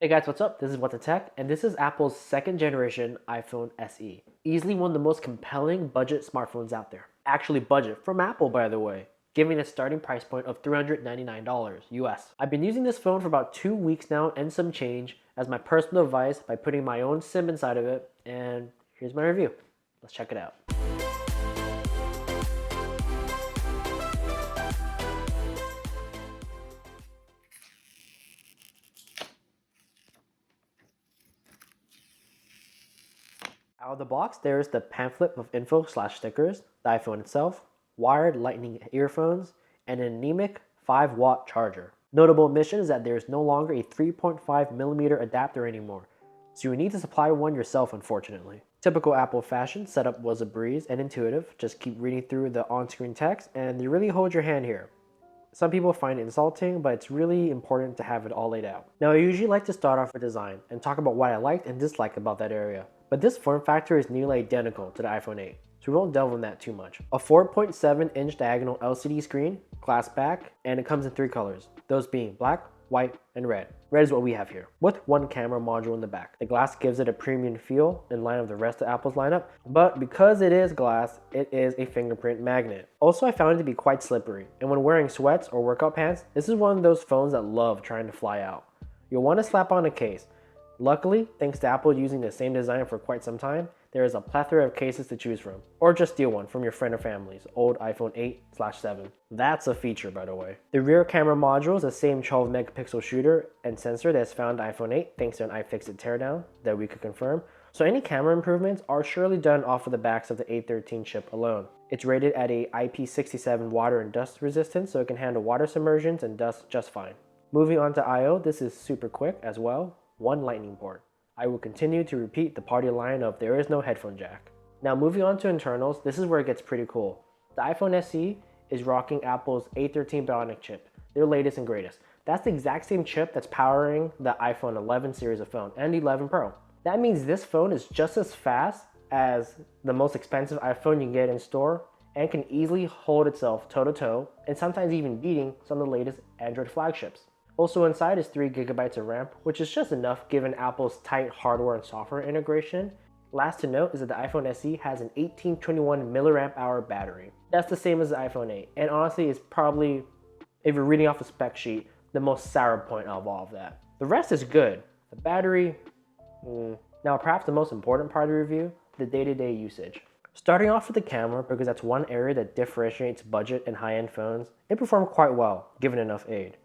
Hey guys, what's up? This is What the Tech, and this is Apple's second generation iPhone SE. Easily one of the most compelling budget smartphones out there. Actually budget, from Apple by the way, giving a starting price point of $399 US. I've been using this phone for about 2 weeks now and some change as my personal device by putting my own SIM inside of it, and here's my review. Let's check it out. Out of the box, there's the pamphlet of info slash stickers, the iPhone itself, wired lightning earphones, and an anemic 5-watt charger. Notable omission is that there is no longer a 3.5mm adapter anymore, so you need to supply one yourself unfortunately. Typical Apple fashion, setup was a breeze and intuitive, just keep reading through the on-screen text and you really hold your hand here. Some people find it insulting, but it's really important to have it all laid out. Now I usually like to start off with design and talk about what I liked and disliked about that area. But this form factor is nearly identical to the iPhone 8, so we won't delve on that too much. A 4.7-inch diagonal LCD screen, glass back, and it comes in 3 colors, those being black, white, and red. Red is what we have here, with one camera module in the back. The glass gives it a premium feel in line with the rest of Apple's lineup, but because it is glass, it is a fingerprint magnet. Also, I found it to be quite slippery, and when wearing sweats or workout pants, this is one of those phones that love trying to fly out. You'll want to slap on a case. Luckily, thanks to Apple using the same design for quite some time, there is a plethora of cases to choose from. Or just steal one from your friend or family's old iPhone 8/7. That's a feature, by the way. The rear camera module is the same 12-megapixel shooter and sensor that's found in iPhone 8 thanks to an iFixit teardown that we could confirm. So any camera improvements are surely done off of the backs of the A13 chip alone. It's rated at a IP67 water and dust resistance, so it can handle water submersions and dust just fine. Moving on to I/O, this is super quick as well. One lightning port. I will continue to repeat the party line of there is no headphone jack. Now moving on to internals, this is where it gets pretty cool. The iPhone SE is rocking Apple's A13 Bionic chip, their latest and greatest. That's the exact same chip that's powering the iPhone 11 series of phone and 11 Pro. That means this phone is just as fast as the most expensive iPhone you can get in store and can easily hold itself toe-to-toe and sometimes even beating some of the latest Android flagships. Also inside is 3 GB of RAM, which is just enough given Apple's tight hardware and software integration. Last to note is that the iPhone SE has an 1821 mAh battery. That's the same as the iPhone 8, and honestly is probably, if you're reading off a spec sheet, the most sour point of all of that. The rest is good. The battery, Now perhaps the most important part of the review, the day-to-day usage. Starting off with the camera, because that's one area that differentiates budget and high-end phones, it performed quite well, given enough aid.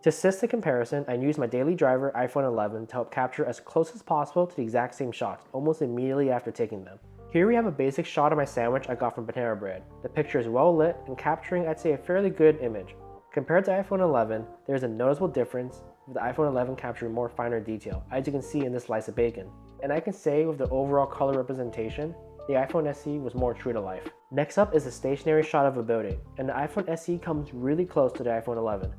To assist the comparison, I used my daily driver iPhone 11 to help capture as close as possible to the exact same shots, almost immediately after taking them. Here we have a basic shot of my sandwich I got from Panera Bread. The picture is well lit and capturing, I'd say, a fairly good image. Compared to iPhone 11, there's a noticeable difference with the iPhone 11 capturing more finer detail, as you can see in this slice of bacon. And I can say with the overall color representation, the iPhone SE was more true to life. Next up is a stationary shot of a building, and the iPhone SE comes really close to the iPhone 11.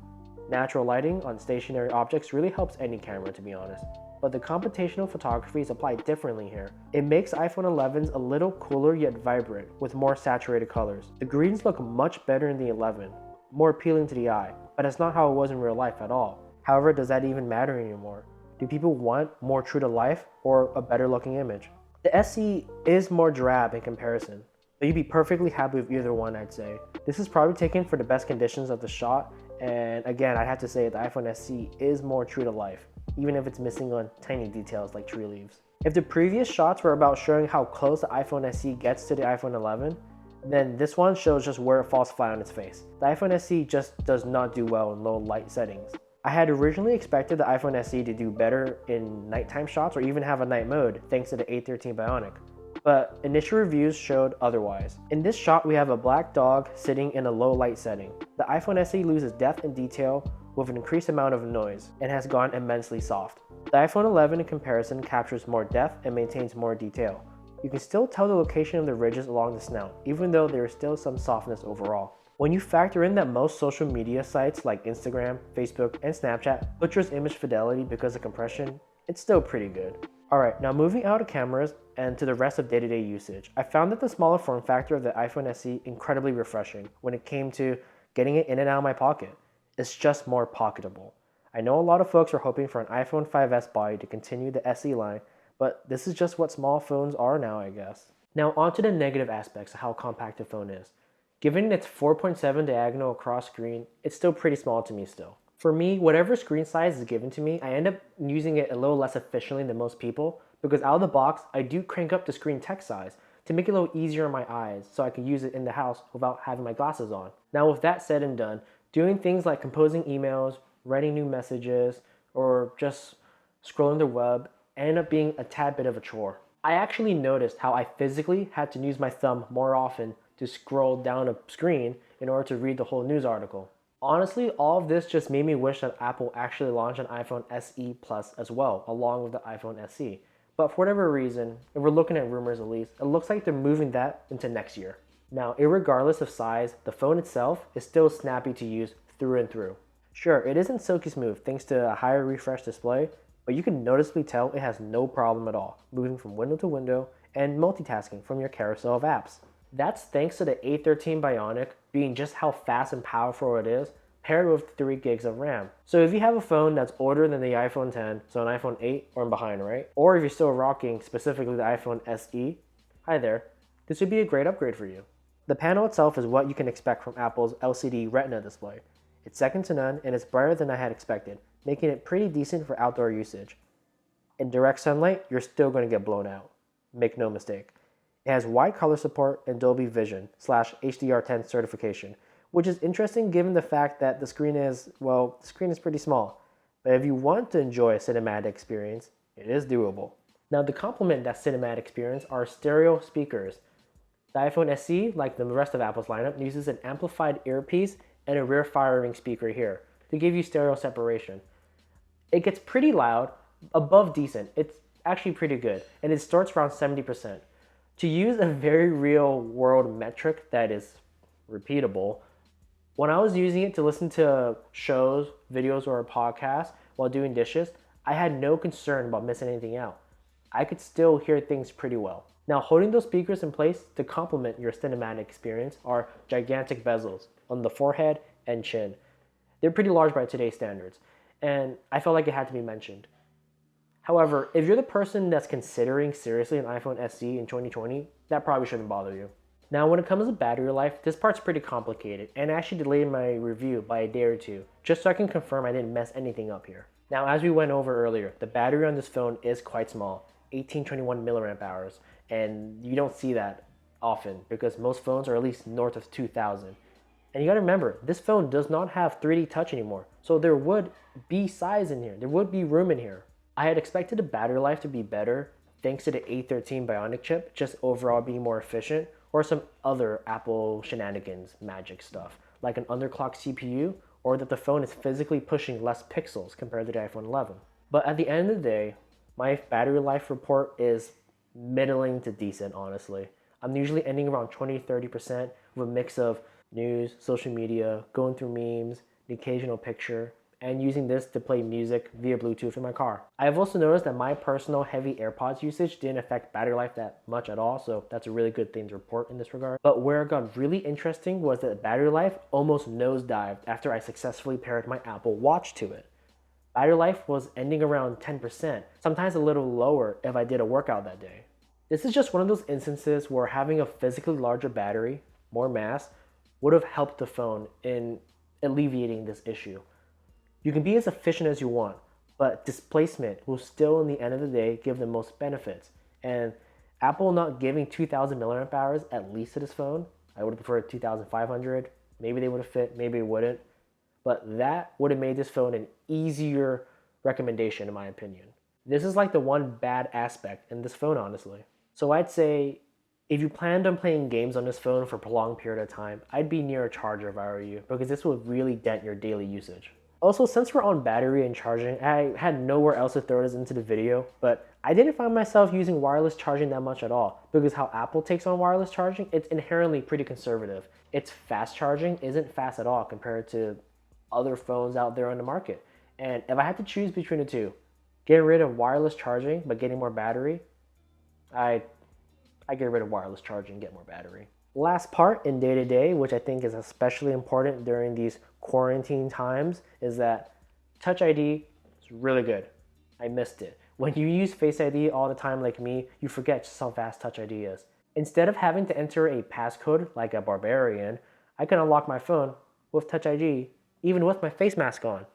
Natural lighting on stationary objects really helps any camera, to be honest, but the computational photography is applied differently here. It makes iPhone 11s a little cooler yet vibrant, with more saturated colors. The greens look much better in the 11, more appealing to the eye, but it's not how it was in real life at all. However, does that even matter anymore? Do people want more true to life or a better looking image? The SE is more drab in comparison, but you'd be perfectly happy with either one, I'd say. This is probably taken for the best conditions of the shot, and again, I'd have to say the iPhone SE is more true to life, even if it's missing on tiny details like tree leaves. If the previous shots were about showing how close the iPhone SE gets to the iPhone 11, then this one shows just where it falls flat on its face. The iPhone SE just does not do well in low light settings. I had originally expected the iPhone SE to do better in nighttime shots or even have a night mode thanks to the A13 Bionic, but initial reviews showed otherwise. In this shot, we have a black dog sitting in a low light setting. The iPhone SE loses depth and detail with an increased amount of noise and has gone immensely soft. The iPhone 11 in comparison captures more depth and maintains more detail. You can still tell the location of the ridges along the snout, even though there is still some softness overall. When you factor in that most social media sites like Instagram, Facebook, and Snapchat butchers image fidelity because of compression, it's still pretty good. Alright, now moving out of cameras and to the rest of day-to-day usage, I found that the smaller form factor of the iPhone SE incredibly refreshing when it came to getting it in and out of my pocket. It's just more pocketable. I know a lot of folks are hoping for an iPhone 5S body to continue the SE line, but this is just what small phones are now, I guess. Now onto the negative aspects of how compact the phone is. Given its 4.7 diagonal across screen, it's still pretty small to me still. For me, whatever screen size is given to me, I end up using it a little less efficiently than most people because out of the box, I do crank up the screen text size to make it a little easier on my eyes so I can use it in the house without having my glasses on. Now with that said and done, doing things like composing emails, writing new messages, or just scrolling the web ended up being a tad bit of a chore. I actually noticed how I physically had to use my thumb more often to scroll down a screen in order to read the whole news article. Honestly, all of this just made me wish that Apple actually launched an iPhone SE Plus as well, along with the iPhone SE. But for whatever reason, if we're looking at rumors at least, it looks like they're moving that into next year. Now, irregardless of size, the phone itself is still snappy to use through and through. Sure, it isn't silky smooth thanks to a higher refresh display, but you can noticeably tell it has no problem at all, moving from window to window and multitasking from your carousel of apps. That's thanks to the A13 Bionic being just how fast and powerful it is, paired with 3 gigs of RAM. So if you have a phone that's older than the iPhone 10, so an iPhone 8 or behind, right? Or if you're still rocking specifically the iPhone SE, hi there, this would be a great upgrade for you. The panel itself is what you can expect from Apple's LCD Retina display. It's second to none and it's brighter than I had expected, making it pretty decent for outdoor usage. In direct sunlight, you're still going to get blown out. Make no mistake. It has wide color support and Dolby Vision / HDR10 certification, which is interesting given the fact that the screen is pretty small. But if you want to enjoy a cinematic experience, it is doable. Now to complement that cinematic experience are stereo speakers. The iPhone SE, like the rest of Apple's lineup, uses an amplified earpiece and a rear firing speaker here to give you stereo separation. It gets pretty loud, above decent. It's actually pretty good, and it starts around 70%. To use a very real world metric that is repeatable, when I was using it to listen to shows, videos, or a podcast while doing dishes, I had no concern about missing anything out. I could still hear things pretty well. Now, holding those speakers in place to complement your cinematic experience are gigantic bezels on the forehead and chin. They're pretty large by today's standards, and I felt like it had to be mentioned. However, if you're the person that's considering seriously an iPhone SE in 2020, that probably shouldn't bother you. Now, when it comes to battery life, this part's pretty complicated, and I actually delayed my review by a day or two, just so I can confirm I didn't mess anything up here. Now, as we went over earlier, the battery on this phone is quite small, 1821 milliamp hours, and you don't see that often because most phones are at least north of 2000. And you gotta remember, this phone does not have 3D touch anymore, so there would be size in here, there would be room in here. I had expected the battery life to be better thanks to the A13 Bionic chip, just overall being more efficient, or some other Apple shenanigans magic stuff, like an underclocked CPU, or that the phone is physically pushing less pixels compared to the iPhone 11. But at the end of the day, my battery life report is middling to decent, honestly. I'm usually ending around 20-30% with a mix of news, social media, going through memes, the occasional picture, and using this to play music via Bluetooth in my car. I have also noticed that my personal heavy AirPods usage didn't affect battery life that much at all, so that's a really good thing to report in this regard. But where it got really interesting was that battery life almost nosedived after I successfully paired my Apple Watch to it. Battery life was ending around 10%, sometimes a little lower if I did a workout that day. This is just one of those instances where having a physically larger battery, more mass, would have helped the phone in alleviating this issue. You can be as efficient as you want, but displacement will still, in the end of the day, give the most benefits. And Apple not giving 2000 milliamp hours at least to this phone, I would have preferred 2500. Maybe they would have fit, maybe it wouldn't. But that would have made this phone an easier recommendation, in my opinion. This is like the one bad aspect in this phone, honestly. So I'd say if you planned on playing games on this phone for a prolonged period of time, I'd be near a charger if I were you, because this would really dent your daily usage. Also, since we're on battery and charging, I had nowhere else to throw this into the video, but I didn't find myself using wireless charging that much at all, because how Apple takes on wireless charging, it's inherently pretty conservative. Its fast charging isn't fast at all compared to other phones out there on the market. And if I had to choose between the two, getting rid of wireless charging but getting more battery, I get rid of wireless charging and get more battery. Last part in day-to-day, which I think is especially important during these quarantine times, is that Touch ID is really good. I missed it. When you use Face ID all the time like me, you forget just how fast Touch ID is. Instead of having to enter a passcode like a barbarian, I can unlock my phone with Touch ID even with my face mask on.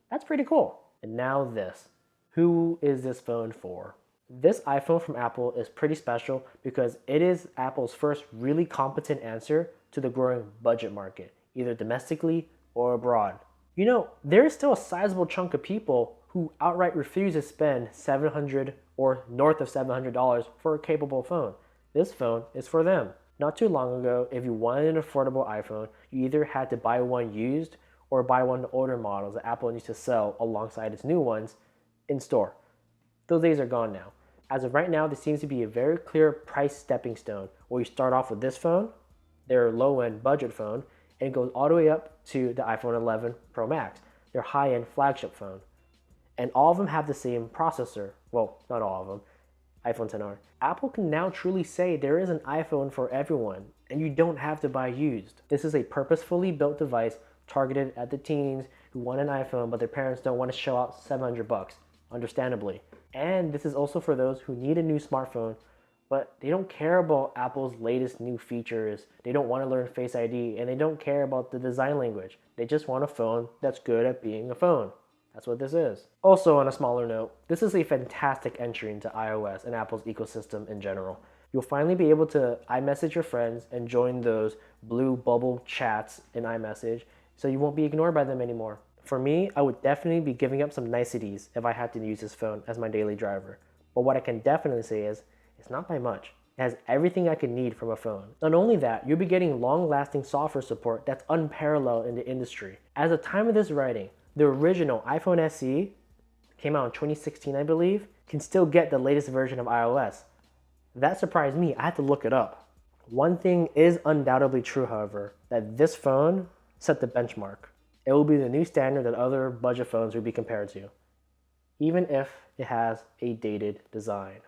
That's pretty cool. And now this. Who is this phone for? This iPhone from Apple is pretty special because it is Apple's first really competent answer to the growing budget market, either domestically or abroad. You know, there is still a sizable chunk of people who outright refuse to spend $700 or north of $700 for a capable phone. This phone is for them. Not too long ago, if you wanted an affordable iPhone, you either had to buy one used or buy one of the older models that Apple needs to sell alongside its new ones in store. Those days are gone now. As of right now, there seems to be a very clear price stepping stone where you start off with this phone, their low-end budget phone, and it goes all the way up to the iPhone 11 Pro Max, their high-end flagship phone. And all of them have the same processor. Well, not all of them. iPhone XR. Apple can now truly say there is an iPhone for everyone, and you don't have to buy used. This is a purposefully built device targeted at the teens who want an iPhone, but their parents don't want to shell out $700, understandably. And this is also for those who need a new smartphone, but they don't care about Apple's latest new features. They don't want to learn Face ID, and they don't care about the design language. They just want a phone that's good at being a phone. That's what this is. Also, on a smaller note, this is a fantastic entry into iOS and Apple's ecosystem in general. You'll finally be able to iMessage your friends and join those blue bubble chats in iMessage, so you won't be ignored by them anymore. For me, I would definitely be giving up some niceties if I had to use this phone as my daily driver. But what I can definitely say is, it's not by much. It has everything I could need from a phone. Not only that, you'll be getting long-lasting software support that's unparalleled in the industry. As of the time of this writing, the original iPhone SE, came out in 2016 I believe, can still get the latest version of iOS. That surprised me, I had to look it up. One thing is undoubtedly true, however, that this phone set the benchmark. It will be the new standard that other budget phones will be compared to, even if it has a dated design.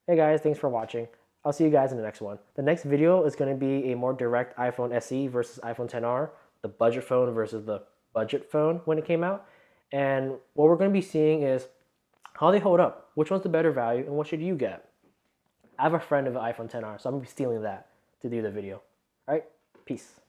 Hey guys, thanks for watching. I'll see you guys in the next one. The next video is going to be a more direct iPhone SE versus iPhone XR, the budget phone versus the budget phone when it came out. And what we're going to be seeing is how they hold up, which one's the better value, and what should you get. I have a friend of the iPhone XR, so I'm going to be stealing that to do the video. All right, peace.